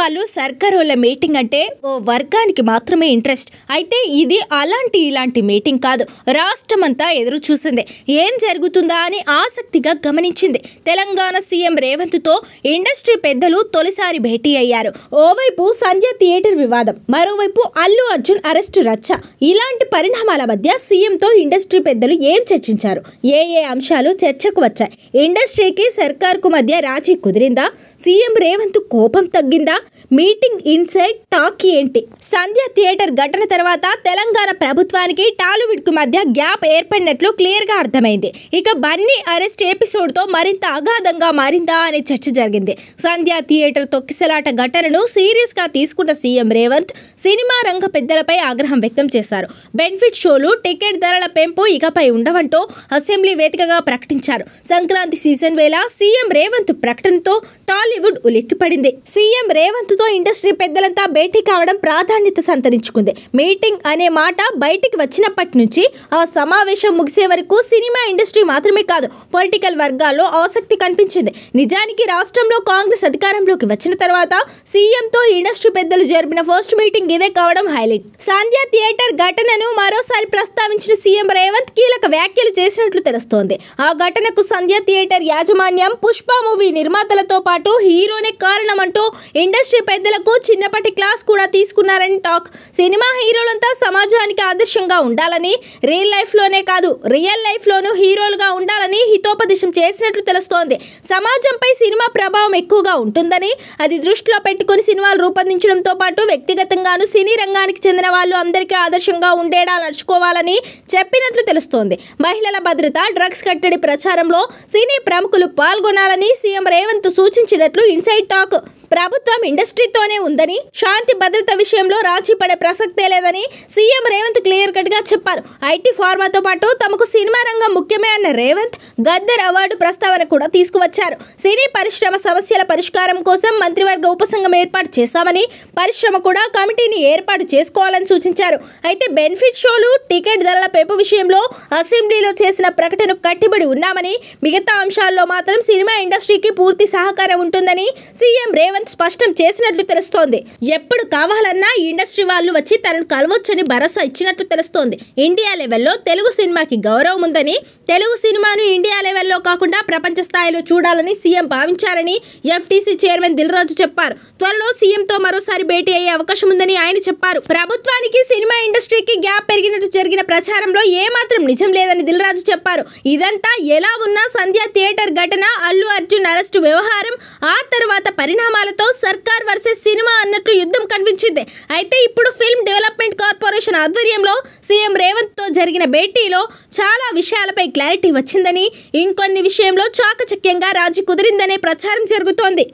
వాళ్ళు సర్కారోళ్ళ మీటింగ్ అంటే ఓ వర్గానికి మాత్రమే ఇంట్రెస్ట్. అయితే ఇది ఇలాంటి మీటింగ్ కాదు. రాష్ట్రమంతా ఎదురు చూసింది. ఏం జరుగుతుందా అని ఆసక్తిగా గమనించింది. తెలంగాణ సీఎం రేవంత్తో ఇండస్ట్రీ పెద్దలు తొలిసారి భేటీ అయ్యారు. ఓవైపు సంధ్య థియేటర్ వివాదం, మరోవైపు అల్లు అర్జున్ అరెస్టు రచ్చ. ఇలాంటి పరిణామాల మధ్య సీఎంతో ఇండస్ట్రీ పెద్దలు ఏం చర్చించారు? ఏ అంశాలు చర్చకు వచ్చాయి? ఇండస్ట్రీకి సర్కార్కు మధ్య రాజీ కుదిరిందా? సీఎం రేవంత్ కోపం తగ్గిందా? మీటింగ్ ఇన్సైడ్ టాక్ ఏంటి? సంధ్య థియేటర్ ఘటన తర్వాత తెలంగాణ ప్రభుత్వానికి టాలీవుడ్ కు మధ్య గ్యాప్ ఏర్పడినట్లు క్లియర్ గా అర్థమైంది. ఇక బన్నీ అరెస్ట్ ఎపిసోడ్ తో మరింత అగాధంగా మారిందా అనే చర్చ జరిగింది. సంధ్య థియేటర్ తొక్కిసలాట ఘటనను సీరియస్ గా తీసుకున్న సీఎం రేవంత్ సినిమా రంగ పెద్దలపై ఆగ్రహం వ్యక్తం చేశారు. బెనిఫిట్ షోలు, టికెట్ ధరల పెంపు ఇకపై ఉండవంటూ అసెంబ్లీ వేదికగా ప్రకటించారు. సంక్రాంతి సీజన్ వేళ సీఎం రేవంత్ ప్రకటనతో టాలీవుడ్ ఉలిక్కిపడింది. సీఎం రేవంత్ తో ఇండస్ట్రీ పెద్దలంతా భేటీ కావడం ప్రాధాన్యత సంతరించుకుంది. మీటింగ్ అనే మాట బయటికి వచ్చినప్పటి నుంచి ఆ సమావేశం ముగిసే వరకు సినిమా ఇండస్ట్రీ మాత్రమే కాదు, పొలిటికల్ వర్గాల్లో ఆసక్తి కనిపించింది. నిజానికి రాష్ట్రంలో కాంగ్రెస్ అధికారంలోకి వచ్చిన తర్వాత సీఎంతో ఇండస్ట్రీ పెద్దలు జరిపిన ఫస్ట్ మీటింగ్ ఇదే కావడం హైలైట్. సంధ్య థియేటర్ ఘటనను మరోసారి ప్రస్తావించిన సీఎం రేవంత్ కీలక వ్యాఖ్యలు చేసినట్లు తెలుస్తోంది. ఆ ఘటనకు సంధ్య థియేటర్ యాజమాన్యం, పుష్ప మూవీ నిర్మాతలతో పాటు హీరోనే కారణమంటూ ఇండస్ట్రీ పెద్దలకు చిన్నపాటి క్లాస్ కూడా తీసుకున్నారని టాక్. సినిమా హీరోలంతా సమాజానికి ఆదర్శంగా ఉండాలని, రియల్ లైఫ్ లోనే కాదు రియల్ లైఫ్ లోనూ హీరోలుగా ఉండాలని హితోపదేశం చేసినట్లు తెలుస్తోంది. సమాజంపై సినిమా ప్రభావం ఎక్కువగా ఉంటుందని, అది దృష్టిలో పెట్టుకుని సినిమాలు రూపొందించడంతో పాటు వ్యక్తిగతంగాను సినీ రంగానికి చెందిన వాళ్ళు అందరికీ ఆదర్శంగా ఉండేలా నడుచుకోవాలని చెప్పినట్లు తెలుస్తోంది. మహిళల భద్రత, డ్రగ్స్ కట్టడి ప్రచారంలో సినీ ప్రముఖులు పాల్గొనాలని సీఎం రేవంత్ సూచించినట్లు ఇన్సైడ్ టాక్. ప్రభుత్వం ఇండస్ట్రీతోనే ఉందని, శాంతి భద్రత విషయంలో రాజీ పడే ప్రసక్తే లేదని సీఎం రేవంత్ క్లియర్ కట్ గా చెప్పారు. ఐటీ, ఫార్మాతో పాటు తమకు సినిమా రంగం ముఖ్యమే అన్న రేవంత్ గద్దర్ అవార్డు ప్రస్తావన కూడా తీసుకువచ్చారు. సినీ పరిశ్రమ సమస్యల పరిష్కారం కోసం మంత్రివర్గ ఉపసంఘం ఏర్పాటు చేశామని, పరిశ్రమ కూడా కమిటీని ఏర్పాటు చేసుకోవాలని సూచించారు. అయితే బెనిఫిట్ షోలు, టికెట్ ధరల పెంపు విషయంలో అసెంబ్లీలో చేసిన ప్రకటనకు కట్టుబడి ఉన్నామని, మిగతా అంశాల్లో మాత్రం సినిమా ఇండస్ట్రీకి పూర్తి సహకారం ఉంటుందని సీఎం రేవంత్ స్పష్టం చేసినట్లు తెలుస్తోంది. ఎప్పుడు కావాలన్నా ఇండస్ట్రీ వాళ్ళు వచ్చి తనను కలవొచ్చని భరోసా ఇచ్చినట్లు తెలుస్తోంది. ఇండియా లెవెల్లో తెలుగు సినిమాకి గౌరవం ఉందని, తెలుగు సినిమాను ఇండియా లెవెల్లో కాకుండా ప్రపంచ స్థాయిలో చూడాలని CM భావించారని FTC chairman Dil Raju చెప్పారు. త్వరలో సీఎంతో మరోసారి భేటీ అయ్యే అవకాశం ఉందని ఆయన చెప్పారు. ప్రభుత్వానికి సినిమా ఇండస్ట్రీకి గ్యాప్ పెరిగినట్టు జరిగిన ప్రచారంలో ఏమాత్రం నిజం లేదని దిల్ రాజు చెప్పారు. ఇదంతా ఎలా ఉన్నా సంధ్య థియేటర్ ఘటన, అల్లు అర్జున్ అరెస్టు వ్యవహారం, ఆ తర్వాత పరిణామాలతో సర్కార్ వర్సెస్ సినిమా అన్నట్లు యుద్ధం కనిపించింది. అయితే ఇప్పుడు ఫిల్మ్ డెవలప్మెంట్ కార్పొరేషన్ ఆధ్వర్యంలో సీఎం రేవంత్ తో జరిగిన భేటీలో చాలా విషయాలపై క్లారిటీ వచ్చిందని, ఇంకొన్ని విషయంలో చాకచక్యంగా రాజీ కుదిరిందనే ప్రచారం జరుగుతోంది.